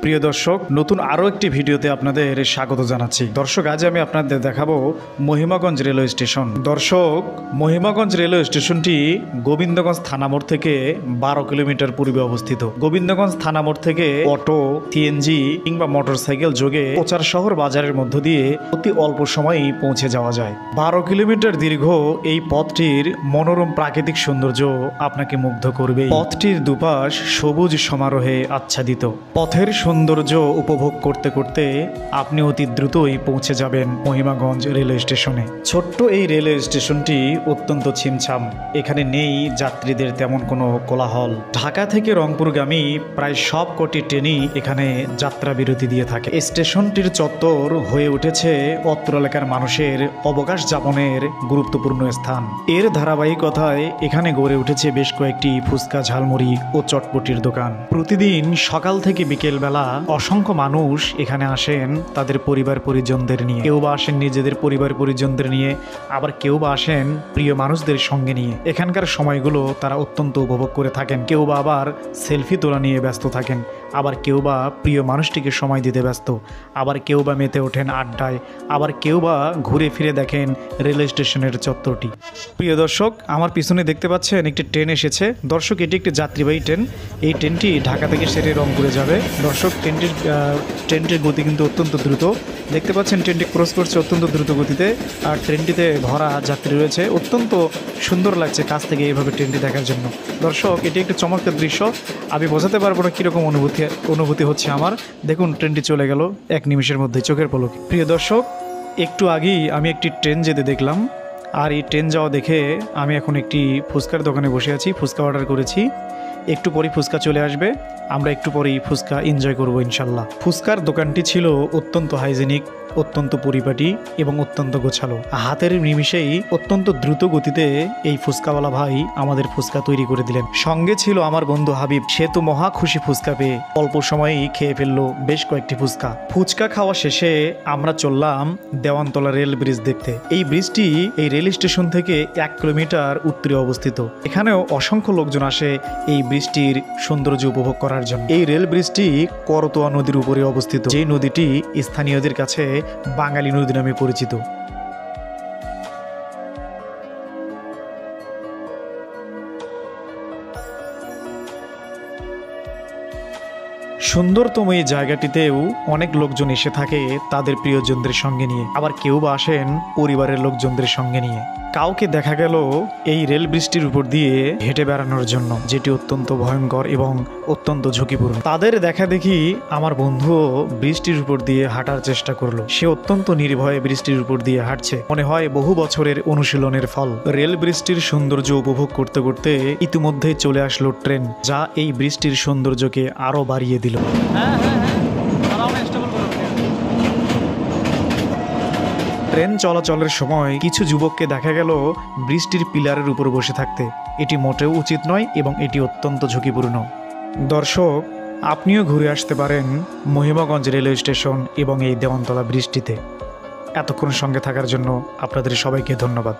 প্রিয় দর্শক, নতুন আরও একটি ভিডিওতে আপনাদের স্বাগত জানাচ্ছি। দর্শক, আজ আমি আপনাদের দেখাবো মহিমাগঞ্জ রেলওয়ে স্টেশন। দর্শক, মহিমাগঞ্জ রেলওয়ে স্টেশনটি গোবিন্দগঞ্জ থানা মোড় থেকে 12 কিলোমিটার পূর্বে অবস্থিত। গোবিন্দগঞ্জ থানা মোড় থেকে অটো, সিএনজি কিংবা মোটরসাইকেল যোগে প্রচার শহর বাজারের মধ্য দিয়ে অতি অল্প সময়েই পৌঁছে যাওয়া যায়। 12 কিলোমিটার দীর্ঘ এই পথটির মনোরম প্রাকৃতিক সৌন্দর্য আপনাকে মুগ্ধ করবে। পথটির দুপাশ সবুজ সমারোহে আচ্ছাদিত। পথের সৌন্দর্য উপভোগ করতে করতে আপনি অতি দ্রুতই পৌঁছে যাবেন মহিমাগঞ্জ রেলওয়ে স্টেশনে। ছোট্ট এই রেলওয়ে স্টেশনটি অত্যন্ত ছিমছাম। এখানে নেই যাত্রীদের তেমন কোনো কোলাহল। ঢাকা থেকে রংপুরগামী প্রায় সব কটি ট্রেনই এখানে যাত্রা বিরতি দিয়ে থাকে। স্টেশনটির চত্বর হয়ে উঠেছে অত্র এলাকার মানুষের অবকাশ যাপনের গুরুত্বপূর্ণ স্থান। এর ধারাবাহিকতায় এখানে গড়ে উঠেছে বেশ কয়েকটি ফুচকা, ঝালমুড়ি ও চটপটির দোকান। প্রতিদিন সকাল থেকে বিকেল বেলা অসংখ্য মানুষ এখানে আসেন তাদের পরিবার পরিজনদের নিয়ে। কেউ বা আসেন নিজেদের পরিবার পরিজনদের নিয়ে, আবার কেউ বা আসেন প্রিয় মানুষদের সঙ্গে নিয়ে। এখানকার সময়গুলো তারা অত্যন্ত উপভোগ করে থাকেন। কেউ বা আবার সেলফি তোলা নিয়ে ব্যস্ত থাকেন, আবার কেউ বা প্রিয় মানুষটিকে সময় দিতে ব্যস্ত, আবার কেউ বা মেতে ওঠেন আড্ডায়, আবার কেউ বা ঘুরে ফিরে দেখেন রেলওয়ে স্টেশনের চত্বরটি। প্রিয় দর্শক, আমার পিছনে দেখতে পাচ্ছেন একটি ট্রেন এসেছে। দর্শক, এটি একটি যাত্রীবাহী ট্রেন। এই ট্রেনটি ঢাকা থেকে সেরে রংপুরে যাবে। দর্শক, ট্রেনটির গতি কিন্তু অত্যন্ত দ্রুত। দেখতে পাচ্ছেন ট্রেনটি ক্রস করছে অত্যন্ত দ্রুত গতিতে, আর ট্রেনটিতে ভরা যাত্রী রয়েছে। অত্যন্ত সুন্দর লাগছে কাছ থেকে এইভাবে ট্রেনটি দেখার জন্য। দর্শক, এটি একটি চমৎকার দৃশ্য। আমি বোঝাতে পারবো না কীরকম অনুভূতি হচ্ছে আমার। দেখুন, ট্রেনটি চলে গেল এক নিমিষের মধ্যে, চোখের পলকে। প্রিয় দর্শক, একটু আগেই আমি একটি ট্রেন যেতে দেখলাম, আর এই ট্রেন যাওয়া দেখে আমি এখন একটি ফুচকার দোকানে বসে আছি। ফুচকা অর্ডার করেছি, একটু পরেই ফুচকা চলে আসবে। আমরা একটু পরেই ফুচকা এনজয় করবো ইনশাল্লাহ। ফুচকার দোকানটি ছিল অত্যন্ত হাইজেনিক, অত্যন্ত পরিপাটি এবং অত্যন্ত গোছালো। হাতের নিমিষেই অত্যন্ত দ্রুত গতিতে এই ফুচকাওয়ালা ভাই আমাদের ফুচকা তৈরি করে দিলেন। সঙ্গে ছিল আমার বন্ধু হাবিব। সে তো মহা খুশি ফুচকা পেয়ে, অল্প সময়েই খেয়ে ফেললো বেশ কয়েকটি ফুচকা। ফুচকা খাওয়া শেষে আমরা চললাম দেওয়ানতলা রেল ব্রিজ দেখতে। এই ব্রিজটি এই রেল স্টেশন থেকে 1 কিলোমিটার উত্তরে অবস্থিত। এখানেও অসংখ্য লোকজন আসে এই ব্রিজটির সৌন্দর্য উপভোগ করার জন্য। এই রেল ব্রিজটি করতোয়া নদীর উপরে অবস্থিত, যে নদীটি স্থানীয়দের কাছে বাঙালি নদী নামে পরিচিত। সুন্দরতম এই জায়গাটিতেও অনেক লোকজন এসে থাকে তাদের প্রিয়জনদের সঙ্গে নিয়ে, আবার কেউ বা আসেন পরিবারের লোকজনদের সঙ্গে নিয়ে। কাউকে দেখা গেল এই রেল ব্রিজটির উপর দিয়ে হেঁটে বেড়ানোর জন্য, যেটি অত্যন্ত ভয়ঙ্কর এবং অত্যন্ত ঝুঁকিপূর্ণ। তাদের দেখা দেখি আমার বন্ধুও ব্রিজটির উপর দিয়ে হাঁটার চেষ্টা করলো। সে অত্যন্ত নির্ভয়ে ব্রিজটির উপর দিয়ে হাঁটছে, মনে হয় বহু বছরের অনুশীলনের ফল। রেল ব্রিজটির সৌন্দর্য উপভোগ করতে করতে ইতিমধ্যে চলে আসলো ট্রেন, যা এই ব্রিজটির সৌন্দর্যকে আরো বাড়িয়ে দিল। ট্রেন চলাচলের সময় কিছু যুবককে দেখা গেল ব্রিজটির পিলারের উপর বসে থাকতে। এটি মোটেও উচিত নয় এবং এটি অত্যন্ত ঝুঁকিপূর্ণ। দর্শক, আপনিও ঘুরে আসতে পারেন মহিমাগঞ্জ রেলওয়ে স্টেশন এবং এই দেওয়ানতলা ব্রিজটিতে। এতক্ষণ সঙ্গে থাকার জন্য আপনাদের সবাইকে ধন্যবাদ।